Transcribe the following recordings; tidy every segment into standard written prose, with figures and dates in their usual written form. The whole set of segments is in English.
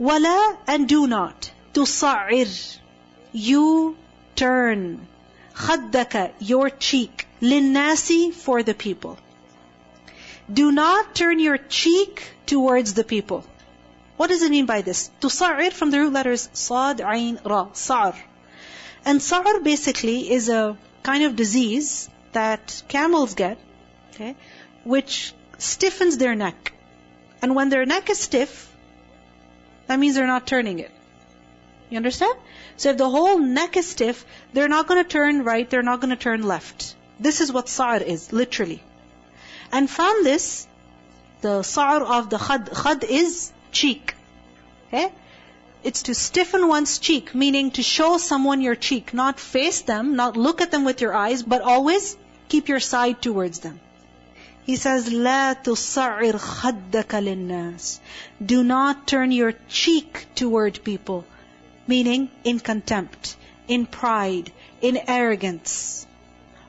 وَلَا, and do not, تُصَعِّرْ, you turn, خَدَّكَ, your cheek, لِلنَّاسِ, for the people. Do not turn your cheek towards the people. What does it mean by this? تُصَعِّرْ, from the root letters صاد, عين, را, صَعْر. And صَعْر basically is a kind of disease that camels get, okay, which stiffens their neck. And when their neck is stiff, that means they're not turning it. You understand? So if the whole neck is stiff, they're not going to turn right, they're not going to turn left. This is what sa'ar is, literally. And from this, the sa'ar of the khad is cheek. Okay? It's to stiffen one's cheek, meaning to show someone your cheek, not face them, not look at them with your eyes, but always keep your side towards them. He says, لا تصعر خدك للناس. Do not turn your cheek toward people. Meaning, in contempt, in pride, in arrogance.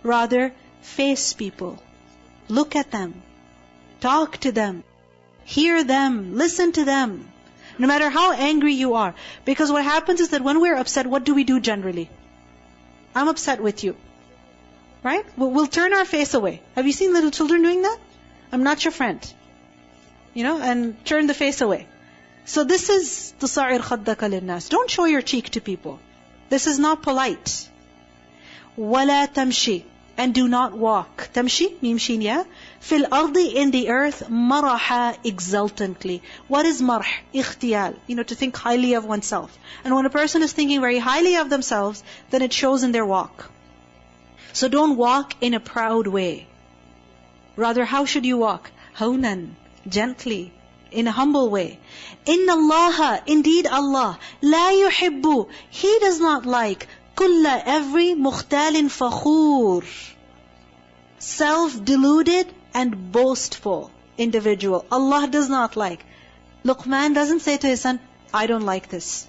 Rather, face people. Look at them. Talk to them. Hear them. Listen to them. No matter how angry you are. Because what happens is that when we're upset, what do we do generally? I'm upset with you. Right? We'll turn our face away. Have you seen little children doing that? I'm not your friend. And turn the face away. So this is تصعر خدك للناس. Don't show your cheek to people. This is not polite. ولا تمشي, and do not walk. تمشي, mim shin ya. في الأرض, in the earth, مرحا, exultantly. What is marh? اختيال. To think highly of oneself. And when a person is thinking very highly of themselves, then it shows in their walk. So don't walk in a proud way. Rather, how should you walk? Hawnan, gently, in a humble way. Inna Allah, indeed Allah, la yuhibbu, He does not like, kulla, every mukhtalin fakhur, self-deluded and boastful individual. Allah does not like. Luqman doesn't say to his son, I don't like this.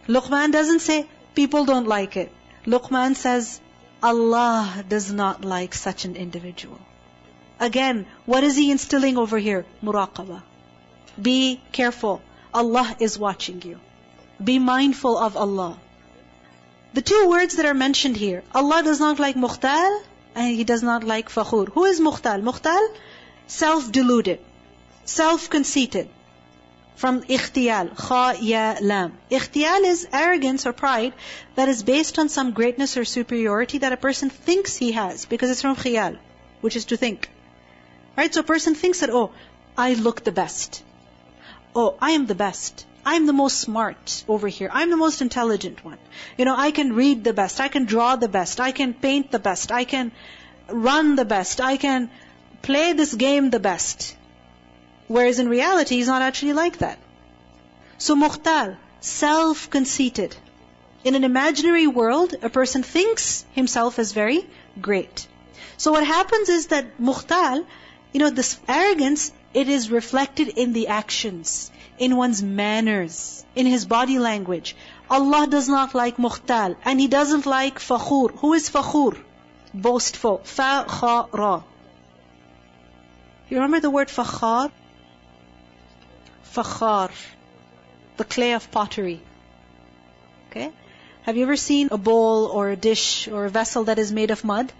Luqman doesn't say, people don't like it. Luqman says, Allah does not like such an individual. Again, what is he instilling over here? Muraqabah. Be careful. Allah is watching you. Be mindful of Allah. The two words that are mentioned here, Allah does not like mukhtal and He does not like fakhur. Who is mukhtal? Mukhtal, self-deluded, self-conceited. From ikhtiyal, kha, ya, lam. Ikhtiyal is arrogance or pride that is based on some greatness or superiority that a person thinks he has, because it's from khiyal, which is to think. Right? So a person thinks that, oh, I look the best. Oh, I am the best. I'm the most smart over here. I'm the most intelligent one. I can read the best. I can draw the best. I can paint the best. I can run the best. I can play this game the best. Whereas in reality, he's not actually like that. So mukhtal, self-conceited. In an imaginary world, a person thinks himself as very great. So what happens is that mukhtal, this arrogance, it is reflected in the actions, in one's manners, in his body language. Allah does not like mukhtal, and He doesn't like fakhur. Who is fakhur? Boastful. Fa, kha, ra. You remember the word fakhar? Fakhar, the clay of pottery. Okay? Have you ever seen a bowl or a dish or a vessel that is made of mud?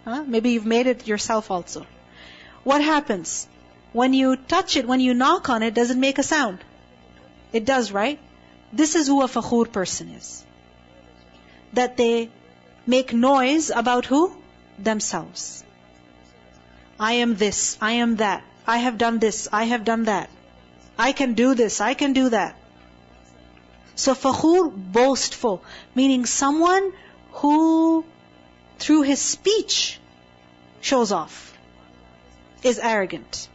Maybe you've made it yourself also. What happens? When you touch it, when you knock on it, does it make a sound? It does, right? This is who a fakhur person is. That they make noise about who? Themselves. I am this, I am that. I have done this, I have done that. I can do this, I can do that. So fakhur, boastful, meaning someone who through his speech shows off, is arrogant.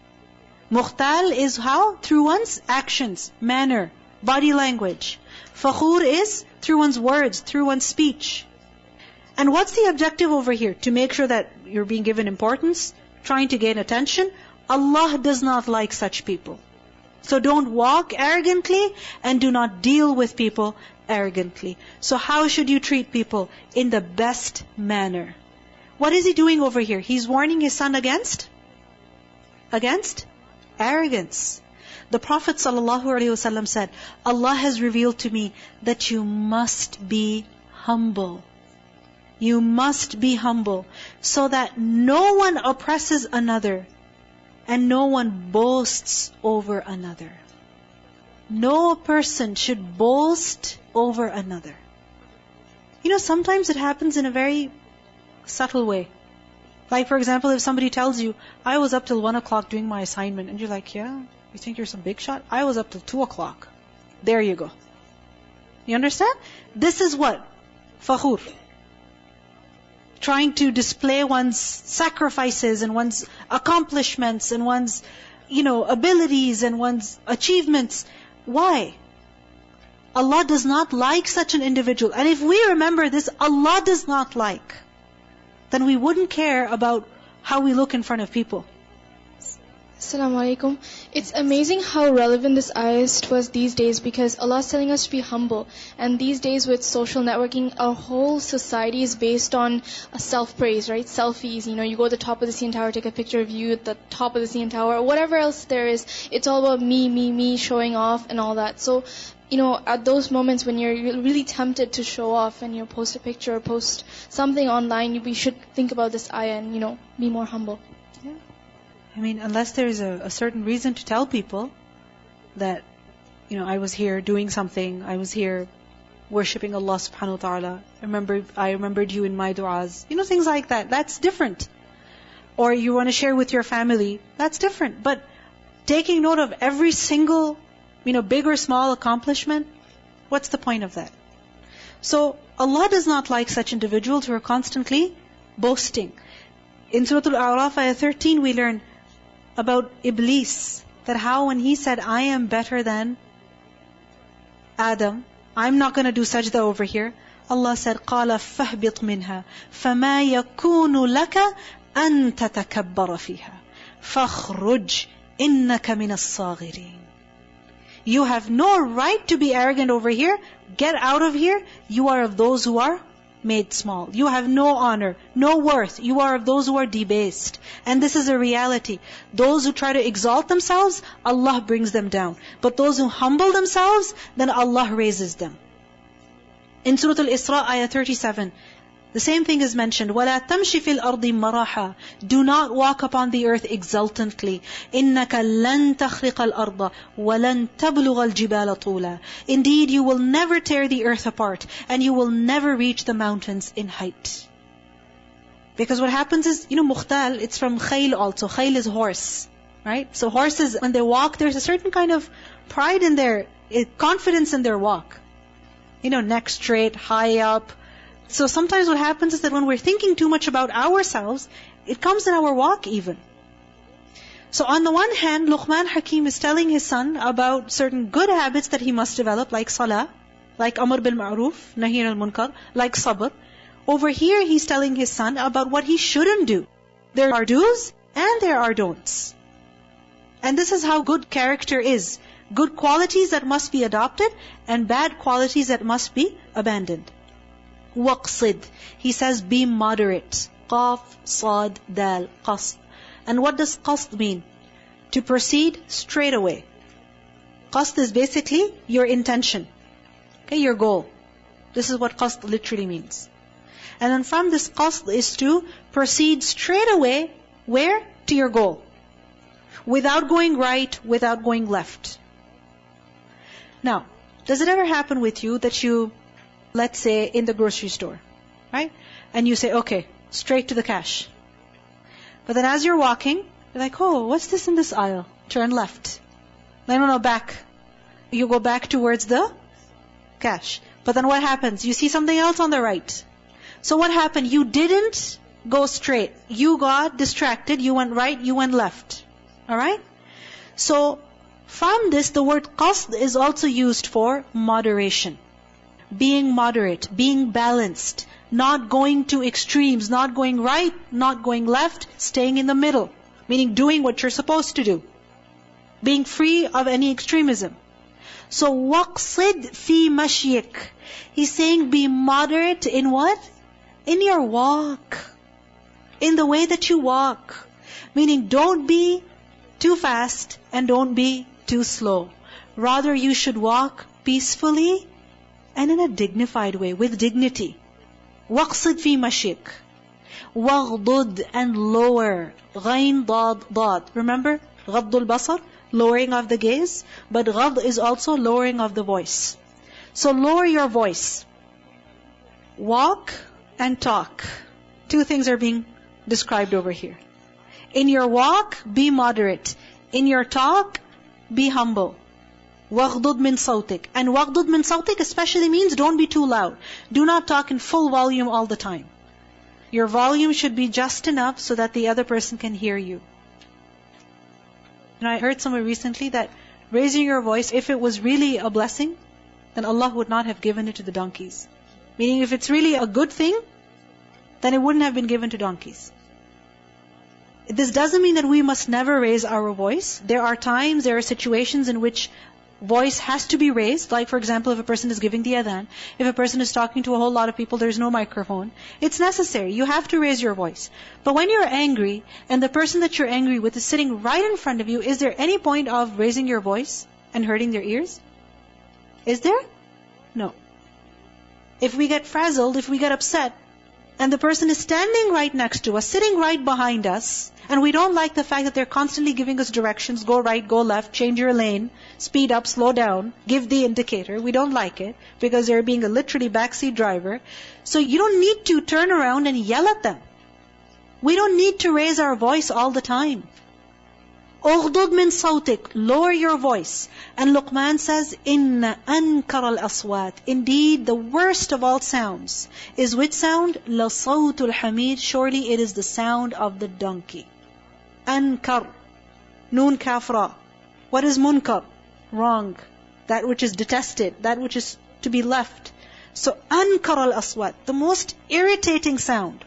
Mukhtal is how? Through one's actions, manner, body language. Fakhur is through one's words, through one's speech. And what's the objective over here? To make sure that you're being given importance, trying to gain attention. Allah does not like such people. So don't walk arrogantly and do not deal with people arrogantly. So how should you treat people? In the best manner. What is he doing over here? He's warning his son against arrogance. The Prophet ﷺ said, Allah has revealed to me that you must be humble. You must be humble so that no one oppresses another and no one boasts over another. No person should boast over another. Sometimes it happens in a very subtle way. Like for example, if somebody tells you, I was up till 1 o'clock doing my assignment, and you're like, yeah, you think you're some big shot? I was up till 2 o'clock. There you go. You understand? This is what? Fakhur. Trying to display one's sacrifices and one's accomplishments and one's, abilities and one's achievements. Why? Allah does not like such an individual. And if we remember this, Allah does not like, then we wouldn't care about how we look in front of people. Assalamu alaikum. It's amazing how relevant this ayat was these days, because Allah is telling us to be humble. And these days with social networking, our whole society is based on self-praise, right? Selfies, you go to the top of the CN Tower, take a picture of you at the top of the CN Tower, or whatever else there is. It's all about me, showing off and all that. So, at those moments when you're really tempted to show off and post a picture or post something online, we should think about this ayah and, be more humble. Yeah. Unless there is a certain reason to tell people that, I was here doing something, I was here worshipping Allah subhanahu wa ta'ala, I remembered you in my du'as, things like that. That's different. Or you want to share with your family, that's different. But taking note of every single, big or small accomplishment, what's the point of that? So Allah does not like such individuals who are constantly boasting. In Surah Al-A'raf, Ayat 13, we learn about Iblis, that how when he said, I am better than Adam, I'm not going to do sajda over here. Allah said, قَالَ فَهْبِطْ مِنْهَا فَمَا يَكُونُ لَكَ أَن تَتَكَبَّرَ فِيهَا فَاخْرُجْ إِنَّكَ مِنَ الصَّاغِرِينَ. You have no right to be arrogant over here. Get out of here. You are of those who are made small. You have no honor, no worth. You are of those who are debased. And this is a reality. Those who try to exalt themselves, Allah brings them down. But those who humble themselves, then Allah raises them. In Surah Al-Isra, Ayah 37, the same thing is mentioned. وَلَا تَمْشِ فِي الْأَرْضِ مَرَحًا. Do not walk upon the earth exultantly. إِنَّكَ لَن تَخْرِقَ الْأَرْضَ وَلَن تَبْلُغَ الْجِبَالَ طُولًا. Indeed, you will never tear the earth apart, and you will never reach the mountains in height. Because what happens is, mukhtal, it's from khayl also. Khayl is horse, right? So horses, when they walk, there's a certain kind of pride in their, confidence in their walk. Neck straight, high up. So sometimes what happens is that when we're thinking too much about ourselves, it comes in our walk even. So on the one hand, Luqman Hakim is telling his son about certain good habits that he must develop, like salah, like amr bil ma'ruf, nahi al munkar, like sabr. Over here he's telling his son about what he shouldn't do. There are do's and there are don'ts. And this is how good character is. Good qualities that must be adopted and bad qualities that must be abandoned. Waqsid. He says, be moderate. Qaf, sad, dal, qasd. And what does qasd mean? To proceed straight away. Qasd is basically your intention. Okay, your goal. This is what qasd literally means. And then from this qasd is to proceed straight away, where? To your goal. Without going right, without going left. Now, does it ever happen with you that you, let's say, in the grocery store, right? And you say, okay, straight to the cash. But then as you're walking, you're like, oh, what's this in this aisle? Turn left. No, back. You go back towards the cash. But then what happens? You see something else on the right. So what happened? You didn't go straight. You got distracted. You went right, you went left. Alright? So, from this, the word qasd is also used for moderation. Being moderate, being balanced, not going to extremes, not going right, not going left, staying in the middle. Meaning doing what you're supposed to do. Being free of any extremism. So, waqsid fi mashyik. He's saying be moderate in what? In your walk. In the way that you walk. Meaning don't be too fast and don't be too slow. Rather, you should walk peacefully and in a dignified way, with dignity. وَاقْصِدْ فِي مَشْيِكَ وَاغْضُضْ, and lower. غَيْن ضاد ضاد. Remember, غَضُّ الْبَصَرِ, lowering of the gaze, but غَض is also lowering of the voice. So lower your voice. Walk and talk. Two things are being described over here. In your walk, be moderate. In your talk, be humble. وَغْضُضْ مِنْ صَوْتِكَ. And وَغْضُضْ مِنْ صَوْتِكَ especially means don't be too loud. Do not talk in full volume all the time. Your volume should be just enough so that the other person can hear you. And I heard somewhere recently that raising your voice, if it was really a blessing, then Allah would not have given it to the donkeys. Meaning if it's really a good thing, then it wouldn't have been given to donkeys. This doesn't mean that we must never raise our voice. There are times, there are situations in which voice has to be raised. Like for example, if a person is giving the adhan, if a person is talking to a whole lot of people, there's no microphone. It's necessary. You have to raise your voice. But when you're angry, and the person that you're angry with is sitting right in front of you, is there any point of raising your voice and hurting their ears? Is there? No. If we get frazzled, if we get upset, and the person is standing right next to us, sitting right behind us, and we don't like the fact that they're constantly giving us directions, go right, go left, change your lane, speed up, slow down, give the indicator. We don't like it, because they're being a literally backseat driver. So you don't need to turn around and yell at them. We don't need to raise our voice all the time. أُغْضُضْ مِنْ صَوْتِكَ, lower your voice. And Luqman says, إِنَّ أَنْكَرَ الْأَصْوَاتِ, indeed the worst of all sounds is which sound? لَصَوْتُ الْحَمِيرِ, surely it is the sound of the donkey. Ankar, Noon Kafra. What is munkar? Wrong. That which is detested, that which is to be left. So Ankar al-Aswat, the most irritating sound,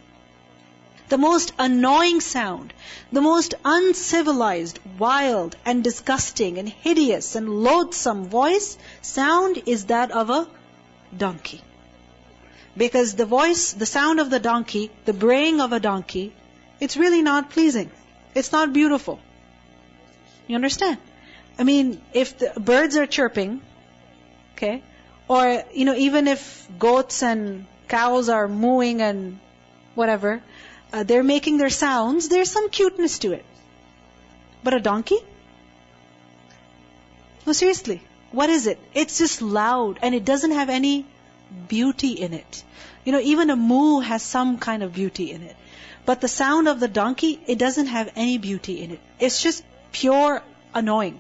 the most annoying sound, the most uncivilized, wild and disgusting and hideous and loathsome sound is that of a donkey. Because the voice, the sound of the donkey, the braying of a donkey, it's really not pleasing. It's not beautiful. You understand? I mean, if the birds are chirping, okay, or, even if goats and cows are mooing and whatever, they're making their sounds, there's some cuteness to it. But a donkey? No, seriously, what is it? It's just loud and it doesn't have any beauty in it. Even a moo has some kind of beauty in it. But the sound of the donkey, it doesn't have any beauty in it. It's just pure annoying.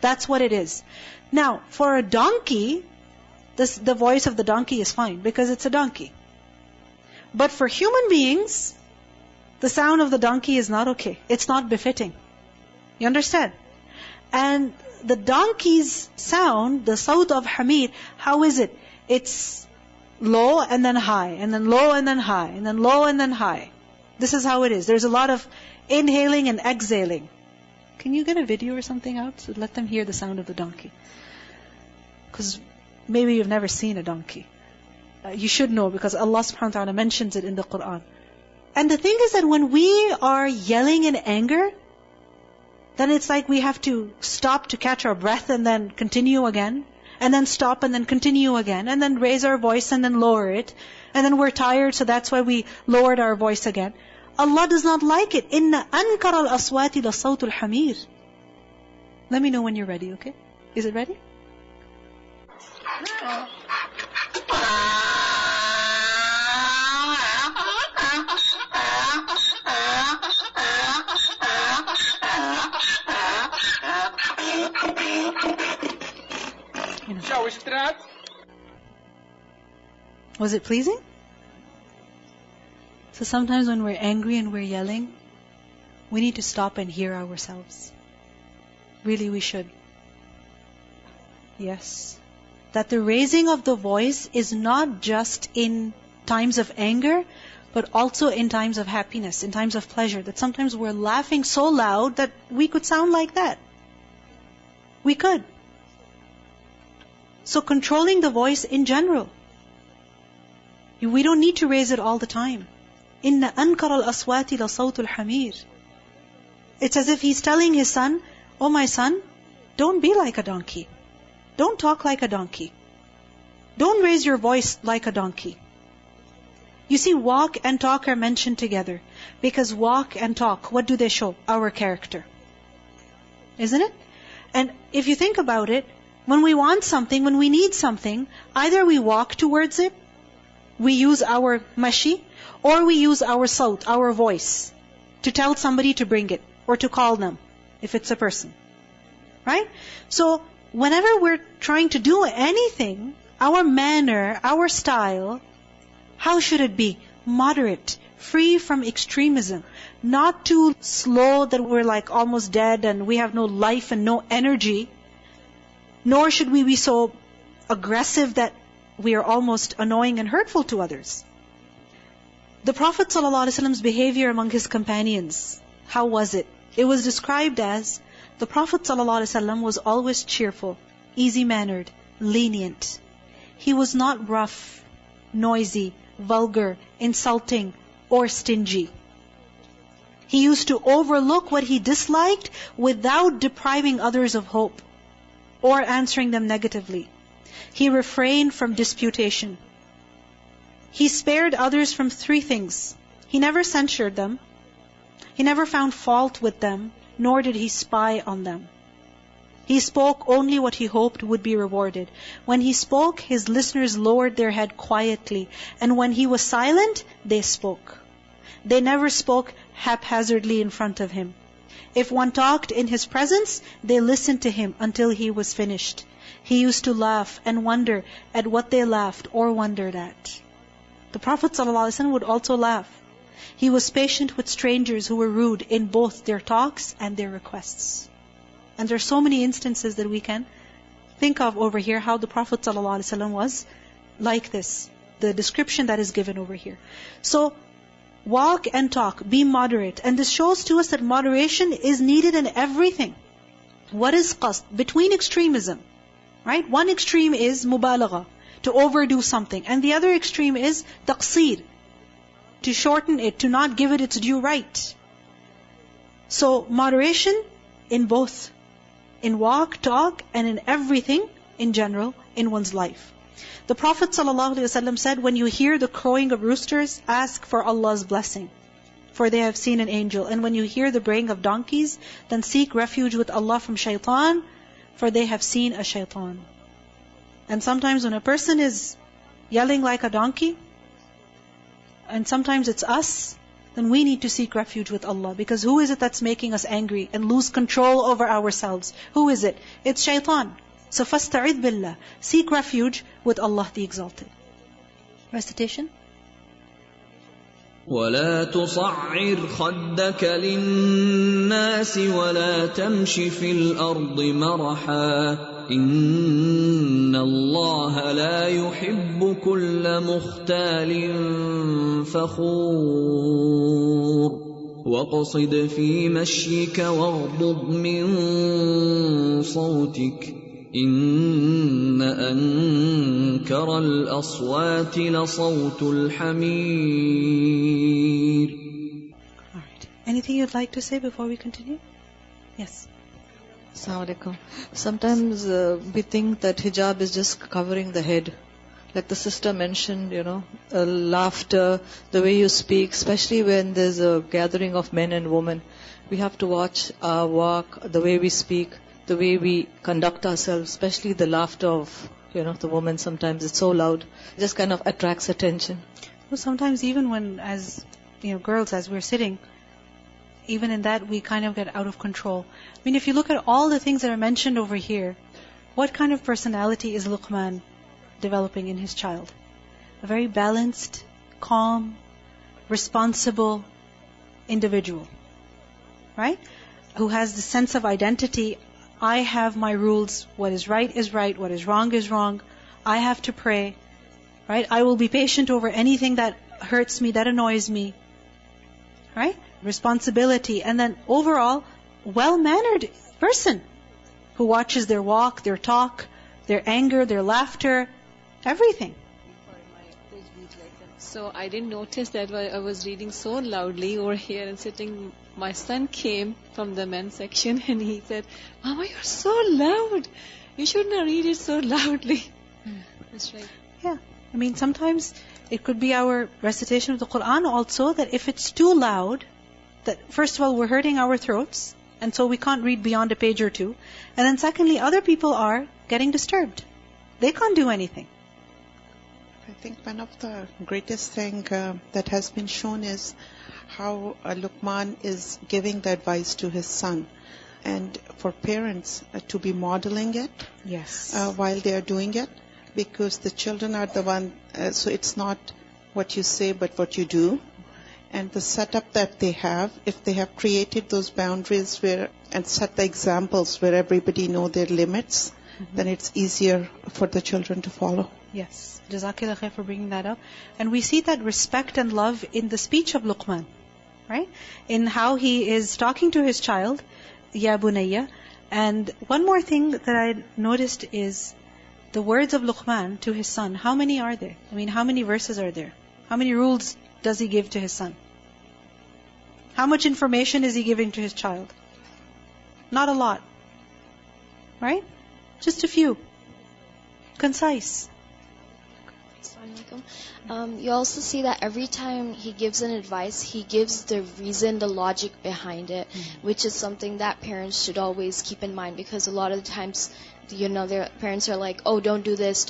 That's what it is. Now, for a donkey, the voice of the donkey is fine because it's a donkey. But for human beings, the sound of the donkey is not okay. It's not befitting. You understand? And the donkey's sound, the sawt of hamir, how is it? It's low and then high, and then low and then high, and then low and then high. This is how it is. There's a lot of inhaling and exhaling. Can you get a video or something out? So let them hear the sound of the donkey. Because maybe you've never seen a donkey. You should know because Allah subhanahu wa ta'ala mentions it in the Quran. And the thing is that when we are yelling in anger, then it's like we have to stop to catch our breath and then continue again. And then stop and then continue again. And then raise our voice and then lower it. And then we're tired, so that's why we lowered our voice again. Allah does not like it. Inna ankara al-aswati la sawtul hamir. Let me know when you're ready, okay? Is it ready? Was it pleasing? So sometimes when we're angry and we're yelling, we need to stop and hear ourselves. Really, we should. Yes. That the raising of the voice is not just in times of anger, but also in times of happiness, in times of pleasure. That sometimes we're laughing so loud that we could sound like that. We could. So controlling the voice in general. We don't need to raise it all the time. Inna ankara al-aswati la sawtul hamir. It's as if he's telling his son, oh my son, don't be like a donkey. Don't talk like a donkey. Don't raise your voice like a donkey. You see, walk and talk are mentioned together. Because walk and talk, what do they show? Our character. Isn't it? And if you think about it, when we want something, when we need something, either we walk towards it, we use our mashi, or we use our sawt, our voice, to tell somebody to bring it, or to call them, if it's a person. Right? So, whenever we're trying to do anything, our manner, our style, how should it be? Moderate, free from extremism. Not too slow that we're like almost dead and we have no life and no energy. Nor should we be so aggressive that we are almost annoying and hurtful to others. The Prophet ﷺ's behavior among his companions, how was it? It was described as, the Prophet ﷺ was always cheerful, easy-mannered, lenient. He was not rough, noisy, vulgar, insulting, or stingy. He used to overlook what he disliked without depriving others of hope or answering them negatively. He refrained from disputation. He spared others from 3 things. He never censured them. He never found fault with them, nor did he spy on them. He spoke only what he hoped would be rewarded. When he spoke, his listeners lowered their head quietly, and when he was silent, they spoke. They never spoke haphazardly in front of him. If one talked in his presence, they listened to him until he was finished. He used to laugh and wonder at what they laughed or wondered at. The Prophet ﷺ would also laugh. He was patient with strangers who were rude in both their talks and their requests. And there are so many instances that we can think of over here, how the Prophet ﷺ was like this. The description that is given over here. So, walk and talk, be moderate. And this shows to us that moderation is needed in everything. What is qasd? Between extremism. Right? One extreme is mubalagha, to overdo something. And the other extreme is taqseer, to shorten it, to not give it its due right. So, moderation in both. In walk, talk, and in everything in general in one's life. The Prophet ﷺ said, when you hear the crowing of roosters, ask for Allah's blessing, for they have seen an angel. And when you hear the braying of donkeys, then seek refuge with Allah from shaitan, for they have seen a shaitan. And sometimes when a person is yelling like a donkey, and sometimes it's us, then we need to seek refuge with Allah. Because who is it that's making us angry and lose control over ourselves? Who is it? It's shaitan. So فَاسْتَعِذْ بِاللَّهِ. Seek refuge with Allah the Exalted. Recitation. ولا تصعر خدك للناس ولا تمش في الأرض مرحا إن الله لا يحب كل مختال فخور واقصد في مشيك واغضض من صوتك إن أنكر الأصوات لصوت الحمير. All right. Anything you'd like to say before we continue? Yes. Assalamu alaikum. Sometimes we think that hijab is just covering the head. Like the sister mentioned, laughter, the way you speak, especially when there's a gathering of men and women. We have to watch our walk, the way we speak, the way we conduct ourselves, especially the laughter of, the woman. Sometimes it's so loud. It just kind of attracts attention. Well, sometimes even when, as girls, as we're sitting, even in that we kind of get out of control. I mean, if you look at all the things that are mentioned over here, what kind of personality is Luqman developing in his child? A very balanced, calm, responsible individual. Right? Who has the sense of identity. I have my rules. What is right is right. What is wrong is wrong. I have to pray. Right? I will be patient over anything that hurts me, that annoys me. Right? Responsibility. And then overall, well-mannered person who watches their walk, their talk, their anger, their laughter, everything. So I didn't notice that while I was reading so loudly over here and sitting. My son came from the men's section and he said, "Mama, you're so loud. You should not read it so loudly." That's right. Yeah. I mean, sometimes it could be our recitation of the Quran also, that if it's too loud, that first of all, we're hurting our throats, and so we can't read beyond a page or two. And then secondly, other people are getting disturbed. They can't do anything. I think one of the greatest thing that has been shown is how Luqman is giving the advice to his son. And for parents to be modeling it while they are doing it, because the children are the one, so it's not what you say but what you do. And the setup that they have, if they have created those boundaries where and set the examples where everybody know their limits, then it's easier for the children to follow. Yes. Jazakallah khair for bringing that up. And we see that respect and love in the speech of Luqman, right? In how he is talking to his child, Ya Bunayya. And one more thing that I noticed is the words of Luqman to his son. How many are there? I mean, how many verses are there? How many rules does he give to his son? How much information is he giving to his child? Not a lot. Right? Just a few. Concise. You also see that every time he gives an advice, he gives the reason, the logic behind it, which is something that parents should always keep in mind, because a lot of the times, their parents are like, "Oh, don't do this,"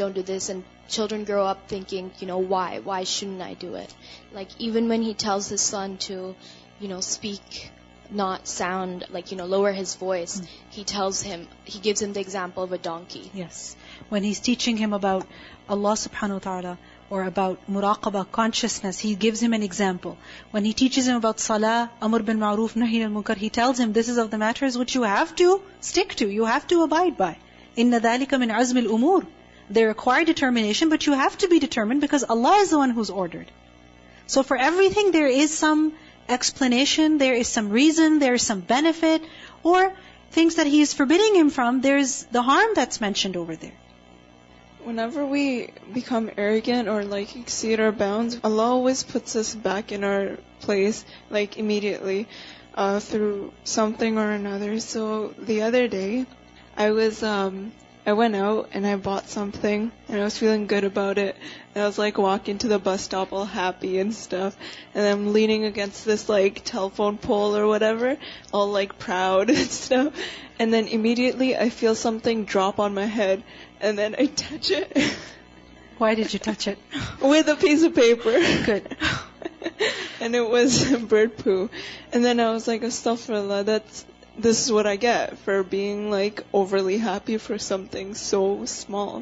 and children grow up thinking, why shouldn't I do it? Like, even when he tells his son to, speak, not sound, lower his voice, he gives him the example of a donkey. Yes. When he's teaching him about Allah subhanahu wa ta'ala, or about muraqabah, consciousness, he gives him an example. When he teaches him about salah, amr bil ma'roof, nahi al munkar, he tells him this is of the matters which you have to stick to, you have to abide by. Inna dhalika min azm al umur. They require determination, but you have to be determined because Allah is the one who's ordered. So for everything there is some explanation, there is some reason, there is some benefit, or things that He is forbidding him from, there's the harm that's mentioned over there. Whenever we become arrogant or exceed our bounds, Allah always puts us back in our place, immediately, through something or another. So the other day, I went out and I bought something and I was feeling good about it. And I was walking to the bus stop all happy and stuff. And I'm leaning against this telephone pole or whatever, all proud and stuff. And then immediately I feel something drop on my head. And then I touch it. Why did you touch it? With a piece of paper. Good. And it was bird poo. And then I was like, astaghfirullah, this is what I get for being overly happy for something so small,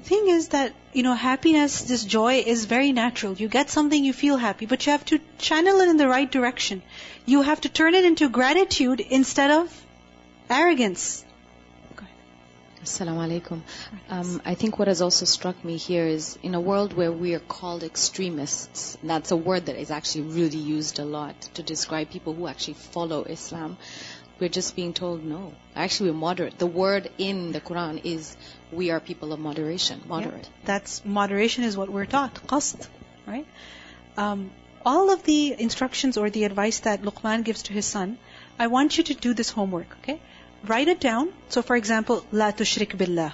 Thing is that, happiness, this joy is very natural. You get something, you feel happy, but you have to channel it in the right direction. You have to turn it into gratitude instead of arrogance. Assalamu alaikum. I think what has also struck me here is in a world where we are called extremists, and that's a word that is actually really used a lot to describe people who actually follow Islam, we're just being told no. Actually, we're moderate. The word in the Quran is we are people of moderation, moderate. Yeah, that's moderation is what we're taught, qasd, right? All of the instructions or the advice that Luqman gives to his son, I want you to do this homework, okay? Write it down. So for example, La tushrik billah.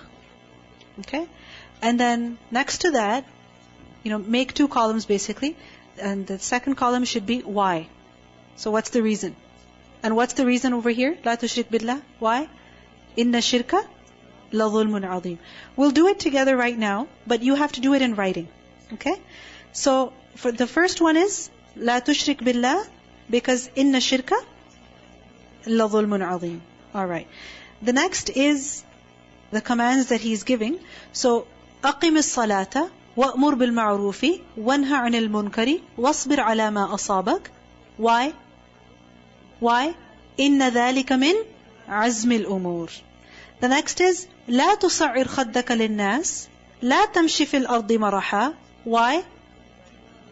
Okay? And then next to that, make 2 columns basically. And the second column should be why. So what's the reason? And what's the reason over here? La tushrik billah. Why? Inna shirka la dhulmun azim. We'll do it together right now, but you have to do it in writing. Okay? So for the first one is La tushrik billah, because inna shirka la dhulmun azim. Alright. The next is the commands that he's giving. So, أقم الصلاة وأمر بالمعروف وانهى عن المنكر واصبر على ما أصابك. Why? Why? إن ذلك من عزم الأمور. The next is لا تصعر خدك للناس لا تمشي في الأرض مرحا. Why?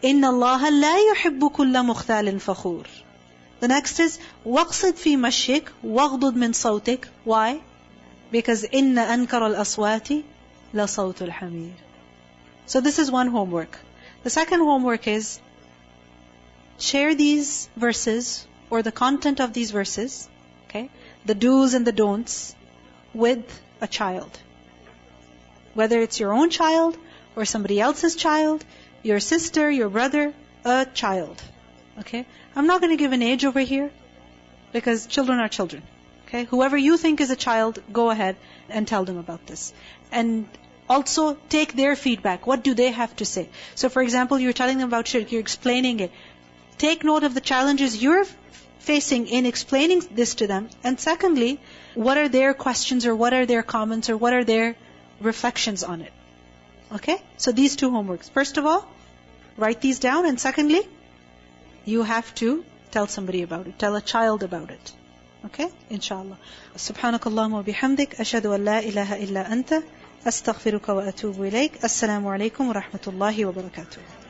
إن الله لا يحب كل مختال فخور. The next is وَقْصِدْ فِي مَشْيِكَ وَغْضُضْ مِنْ صَوْتِكَ. Why? Because إِنَّ أَنْكَرَ الْأَصْوَاتِ لَصَوْتُ الْحَمِيرِ. So this is one homework. The second homework is share these verses or the content of these verses, okay, the do's and the don'ts, with a child. Whether it's your own child or somebody else's child, your sister, your brother, a child. Okay? I'm not going to give an age over here because children are children. Okay? Whoever you think is a child, go ahead and tell them about this. And also take their feedback. What do they have to say? So for example, you're telling them about shirk, you're explaining it. Take note of the challenges you're facing in explaining this to them. And secondly, what are their questions or what are their comments or what are their reflections on it? Okay? So these two homeworks. First of all, write these down. And secondly, you have to tell somebody about it. Tell a child about it. Okay? Inshallah. Subhanakallahumma wa bihamdik. Ashhadu an la ilaha illa anta. Astaghfiruka wa atubu ilayk. Assalamu alaikum wa rahmatullahi wa barakatuh.